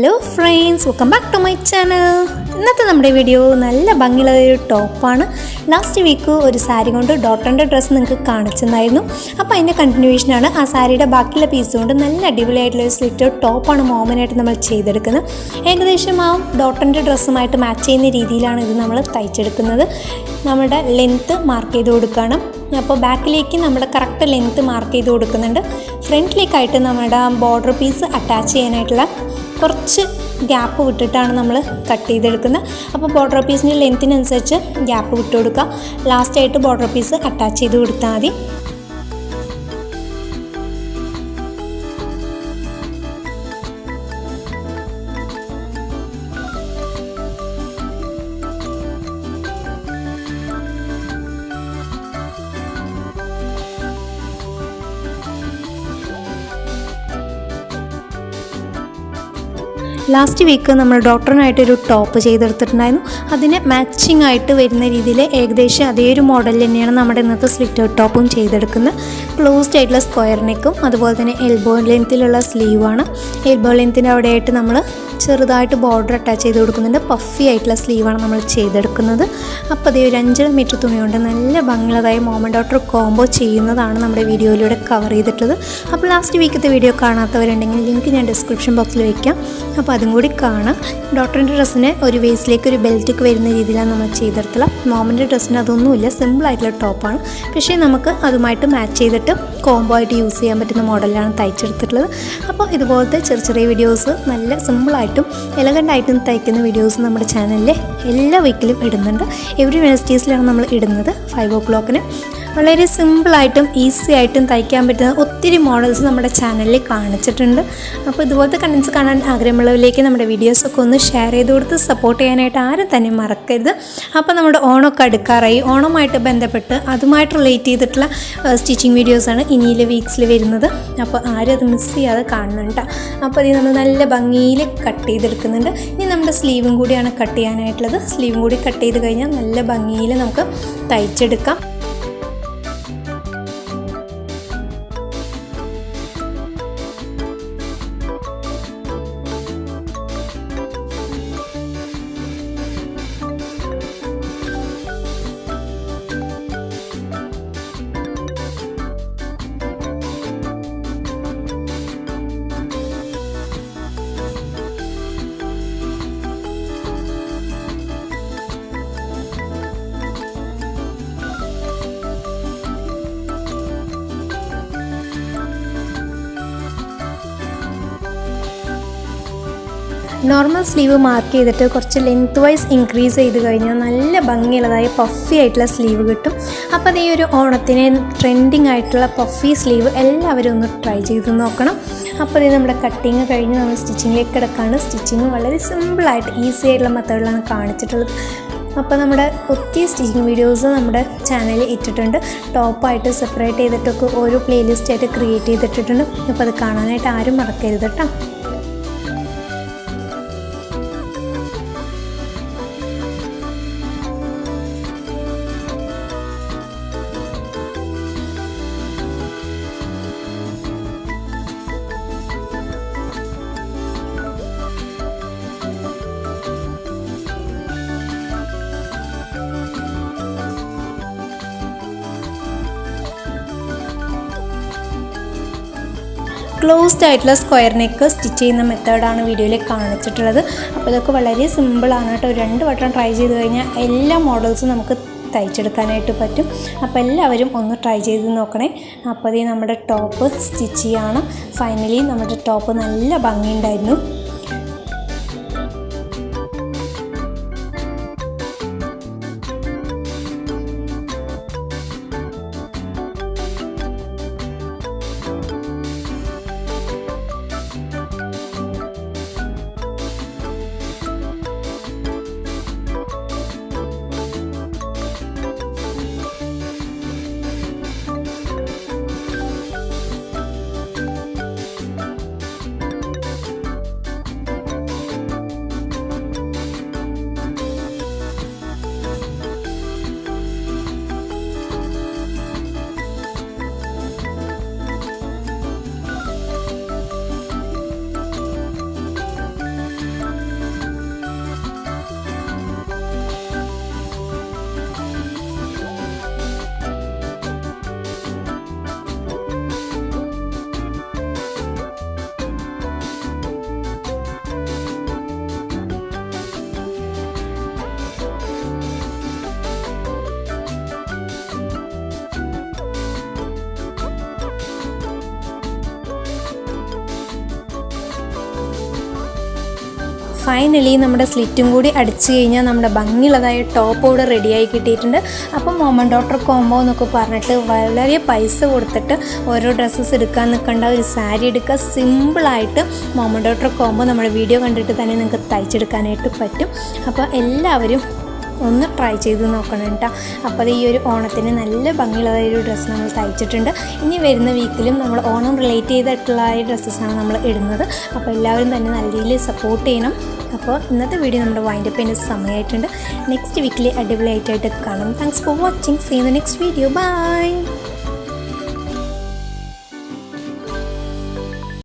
Hello friends, welcome back to my channel. ഇന്നത്തെ നമ്മുടെ video നല്ല ഭംഗിയുള്ള ഒരു ടോപ്പാണ്. ലാസ്റ്റ് വീക്ക് ഒരു സാരി കൊണ്ട് ഡോട്ടറിൻ്റെ ഡ്രസ്സ് നിങ്ങൾക്ക് കാണിച്ചെന്നായിരുന്നു. അപ്പോൾ അതിൻ്റെ കണ്ടിന്യൂഷനാണ്. ആ സാരിയുടെ ബാക്കിയുള്ള പീസ് കൊണ്ട് നല്ല അടിപൊളിയായിട്ടുള്ള ഒരു സ്ലിറ്റ് ടോപ്പാണ് മോമനായിട്ട് നമ്മൾ ചെയ്തെടുക്കുന്നത്. ഏകദേശം ആ ഡോട്ടറിൻ്റെ ഡ്രസ്സുമായിട്ട് മാച്ച് ചെയ്യുന്ന രീതിയിലാണ് ഇത് നമ്മൾ തയ്ച്ചെടുക്കുന്നത്. നമ്മുടെ ലെങ്ത്ത് മാർക്ക് ചെയ്ത് കൊടുക്കണം. അപ്പോൾ ബാക്കിലേക്ക് നമ്മുടെ കറക്റ്റ് ലെങ്ത്ത് മാർക്ക് ചെയ്ത് കൊടുക്കുന്നുണ്ട്. ഫ്രണ്ടിലേക്കായിട്ട് നമ്മുടെ ബോർഡർ പീസ് അറ്റാച്ച് ചെയ്യാനായിട്ടുള്ള കുറച്ച് ഗ്യാപ്പ് വിട്ടിട്ടാണ് നമ്മൾ കട്ട് ചെയ്തെടുക്കുന്നത്. അപ്പോൾ ബോർഡർ പീസിൻ്റെ ലെങ്ത്തിനനുസരിച്ച് ഗ്യാപ്പ് വിട്ട് കൊടുക്കുക. ലാസ്റ്റായിട്ട് ബോർഡർ പീസ് അറ്റാച്ച് ചെയ്ത് കൊടുത്താൽ മതി. ലാസ്റ്റ് വീക്ക് നമ്മൾ ഡോക്ടറിനായിട്ടൊരു ടോപ്പ് ചെയ്തെടുത്തിട്ടുണ്ടായിരുന്നു. അതിന് മാച്ചിങ് ആയിട്ട് വരുന്ന രീതിയിൽ ഏകദേശം അതേ ഒരു മോഡൽ തന്നെയാണ് നമ്മുടെ ഇന്നത്തെ സ്ലിറ്റ് ടോപ്പും ചെയ്തെടുക്കുന്നത്. ക്ലോസ്ഡ് ആയിട്ടുള്ള സ്ക്വയർ നെക്കും അതുപോലെ തന്നെ എൽബോ ലെങ്ത്തിലുള്ള സ്ലീവാണ്. എൽബോ ലെങ്ത്തിൻ്റെ അവിടെയായിട്ട് നമ്മൾ ചെറുതായിട്ട് ബോർഡർ അറ്റാച്ച് ചെയ്ത് കൊടുക്കുന്നുണ്ട്. പഫി ആയിട്ടുള്ള സ്ലീവാണ് നമ്മൾ ചെയ്തെടുക്കുന്നത്. അപ്പോൾ അതേ ഒരു 5 മീറ്റർ തുണി കൊണ്ട് നല്ല ഭംഗിയുള്ളതായി മോമൻ ഡോട്ടർ കോംബോ ചെയ്യുന്നതാണ് നമ്മുടെ വീഡിയോയിലൂടെ കവർ ചെയ്തിട്ടുള്ളത്. അപ്പോൾ ലാസ്റ്റ് വീക്കത്തെ വീഡിയോ കാണാത്തവരുണ്ടെങ്കിൽ ലിങ്ക് ഞാൻ ഡിസ്ക്രിപ്ഷൻ ബോക്സിൽ വയ്ക്കാം. അപ്പോൾ അതും കൂടി കാണാം. ഡോക്ടറിൻ്റെ ഡ്രസ്സിന് ഒരു വേസ്റ്റിലേക്ക് ഒരു ബെൽറ്റൊക്കെ വരുന്ന രീതിയിലാണ് നമ്മൾ ചെയ്തെടുത്തുള്ളത്. മോമൻ്റെ ഡ്രസ്സിന് അതൊന്നുമില്ല, സിമ്പിളായിട്ടുള്ള ടോപ്പാണ്. പക്ഷേ നമുക്ക് അതുമായിട്ട് മാച്ച് ചെയ്തിട്ട് കോംബോ ആയിട്ട് യൂസ് ചെയ്യാൻ പറ്റുന്ന മോഡലിലാണ് തയ്ച്ചെടുത്തിട്ടുള്ളത്. അപ്പോൾ ഇതുപോലത്തെ ചെറിയ ചെറിയ വീഡിയോസ് നല്ല സിമ്പിളായിട്ടും എലഗൻ്റായിട്ടും തയ്ക്കുന്ന വീഡിയോസ് നമ്മുടെ ചാനലിൽ എല്ലാ വീക്കിലും ഇടുന്നുണ്ട്. എവറി വെനസ്ഡേസിലാണ് നമ്മൾ ഇടുന്നത് 5 o'clock. വളരെ സിമ്പിളായിട്ടും ഈസി ആയിട്ടും തയ്ക്കാൻ പറ്റുന്ന ഒത്തിരി മോഡൽസ് നമ്മുടെ ചാനലിൽ കാണിച്ചിട്ടുണ്ട്. അപ്പോൾ ഇതുപോലത്തെ കണ്ടൻസ് കാണാൻ ആഗ്രഹമുള്ളവരിലേക്ക് നമ്മുടെ വീഡിയോസൊക്കെ ഒന്ന് ഷെയർ ചെയ്ത് കൊടുത്ത് സപ്പോർട്ട് ചെയ്യാനായിട്ട് ആരും തന്നെ മറക്കരുത്. അപ്പോൾ നമ്മുടെ ഓണമൊക്കെ അടുക്കാറായി. ഓണമായിട്ട് ബന്ധപ്പെട്ട് അതുമായിട്ട് റിലേറ്റ് ചെയ്തിട്ടുള്ള സ്റ്റിച്ചിങ് വീഡിയോസാണ് ഇനിയിലെ വീക്സിൽ വരുന്നത്. അപ്പോൾ ആരും അത് മിസ് ചെയ്യാതെ കാണണം കേട്ടോ. അപ്പോൾ ഇത് നമ്മൾ നല്ല ഭംഗിയിൽ കട്ട് ചെയ്തെടുക്കുന്നുണ്ട്. ഇനി നമ്മുടെ സ്ലീവും കൂടിയാണ് കട്ട് ചെയ്യാനായിട്ടുള്ളത്. സ്ലീവും കൂടി കട്ട് ചെയ്ത് കഴിഞ്ഞാൽ നല്ല ഭംഗിയിൽ നമുക്ക് തയ്ച്ചെടുക്കാം. നോർമൽ സ്ലീവ് മാർക്ക് ചെയ്തിട്ട് കുറച്ച് ലെങ്ത് വൈസ് ഇൻക്രീസ് ചെയ്ത് കഴിഞ്ഞാൽ നല്ല ഭംഗിയുള്ളതായ പഫി ആയിട്ടുള്ള സ്ലീവ് കിട്ടും. അപ്പോൾ അത് ഈ ഒരു ഓണത്തിന് ട്രെൻഡിങ് ആയിട്ടുള്ള പഫി സ്ലീവ് എല്ലാവരും ഒന്ന് ട്രൈ ചെയ്ത് നോക്കണം. അപ്പോൾ ഇത് നമ്മുടെ കട്ടിങ് കഴിഞ്ഞ് നമ്മൾ സ്റ്റിച്ചിങ്ങിലേക്ക് കിടക്കാണ്. സ്റ്റിച്ചിങ് വളരെ സിമ്പിളായിട്ട് ഈസി ആയിട്ടുള്ള മെത്തേഡിലാണ് കാണിച്ചിട്ടുള്ളത്. അപ്പോൾ നമ്മുടെ ഒത്തിരി സ്റ്റിച്ചിങ് വീഡിയോസ് നമ്മുടെ ചാനലിൽ ഇട്ടിട്ടുണ്ട്. ടോപ്പായിട്ട് സെപ്പറേറ്റ് ചെയ്തിട്ടൊക്കെ ഓരോ പ്ലേലിസ്റ്റായിട്ട് ക്രിയേറ്റ് ചെയ്തിട്ടിട്ടുണ്ട്. അപ്പോൾ അത് കാണാനായിട്ട് ആരും മറക്കരുത് കേട്ടോ. ക്ലോസ്ഡ് ആയിട്ടുള്ള സ്ക്വയർ നെക്ക് സ്റ്റിച്ച് ചെയ്യുന്ന മെത്തേഡാണ് വീഡിയോയിൽ കാണിച്ചിട്ടുള്ളത്. അപ്പോൾ ഇതൊക്കെ വളരെ സിമ്പിളാണ് കേട്ടോ. 2 വട്ടം ട്രൈ ചെയ്ത് കഴിഞ്ഞാൽ എല്ലാ മോഡൽസും നമുക്ക് തയ്ച്ചെടുക്കാനായിട്ട് പറ്റും. അപ്പോൾ എല്ലാവരും ഒന്ന് ട്രൈ ചെയ്ത് നോക്കണേ. അപ്പോൾ ഇത് നമ്മുടെ ടോപ്പ് സ്റ്റിച്ച് ചെയ്യാണ്. ഫൈനലി നമ്മുടെ ടോപ്പ് നല്ല ഭംഗിയുണ്ടായിരുന്നു. ഫൈനലി നമ്മുടെ സ്ലിറ്റും കൂടി അടിച്ചു കഴിഞ്ഞാൽ നമ്മുടെ ഭംഗിയുള്ളതായ ടോപ്പ് ഇവിടെ റെഡിയായി കിട്ടിയിട്ടുണ്ട്. അപ്പം മോമൻ ഡോട്ടർ കോംബോ എന്നൊക്കെ പറഞ്ഞിട്ട് വളരെ പൈസ കൊടുത്തിട്ട് ഓരോ ഡ്രസ്സസ് എടുക്കാൻ നിൽക്കേണ്ട, ഒരു സാരി എടുക്കുക, സിമ്പിളായിട്ട് മോമൻ ഡോട്ടർ കോംബോ നമ്മുടെ വീഡിയോ കണ്ടിട്ട് തന്നെ നിങ്ങൾക്ക് തയ്ച്ചെടുക്കാനായിട്ട് പറ്റും. അപ്പോൾ എല്ലാവരും ഒന്ന് ട്രൈ ചെയ്ത് നോക്കണം കേട്ടോ. അപ്പോൾ ഈ ഒരു ഓണത്തിന് നല്ല ഭംഗിയുള്ളതായൊരു ഡ്രസ്സ് നമ്മൾ തയ്ച്ചിട്ടുണ്ട്. ഇനി വരുന്ന വീക്കിലും നമ്മൾ ഓണം റിലേറ്റ് ചെയ്തിട്ടുള്ള ഡ്രസ്സസാണ് നമ്മൾ ഇടുന്നത്. അപ്പോൾ എല്ലാവരും തന്നെ നല്ല രീതിയിൽ സപ്പോർട്ട് ചെയ്യണം. അപ്പോൾ ഇന്നത്തെ വീഡിയോ നമ്മുടെ വൈൻഡപ്പ് ചെയ്യുന്ന സമയമായിട്ടുണ്ട്. നെക്സ്റ്റ് വീക്കിൽ അടിപൊളിയായിട്ട് കാണാം. Thanks for watching. See in the next video. By.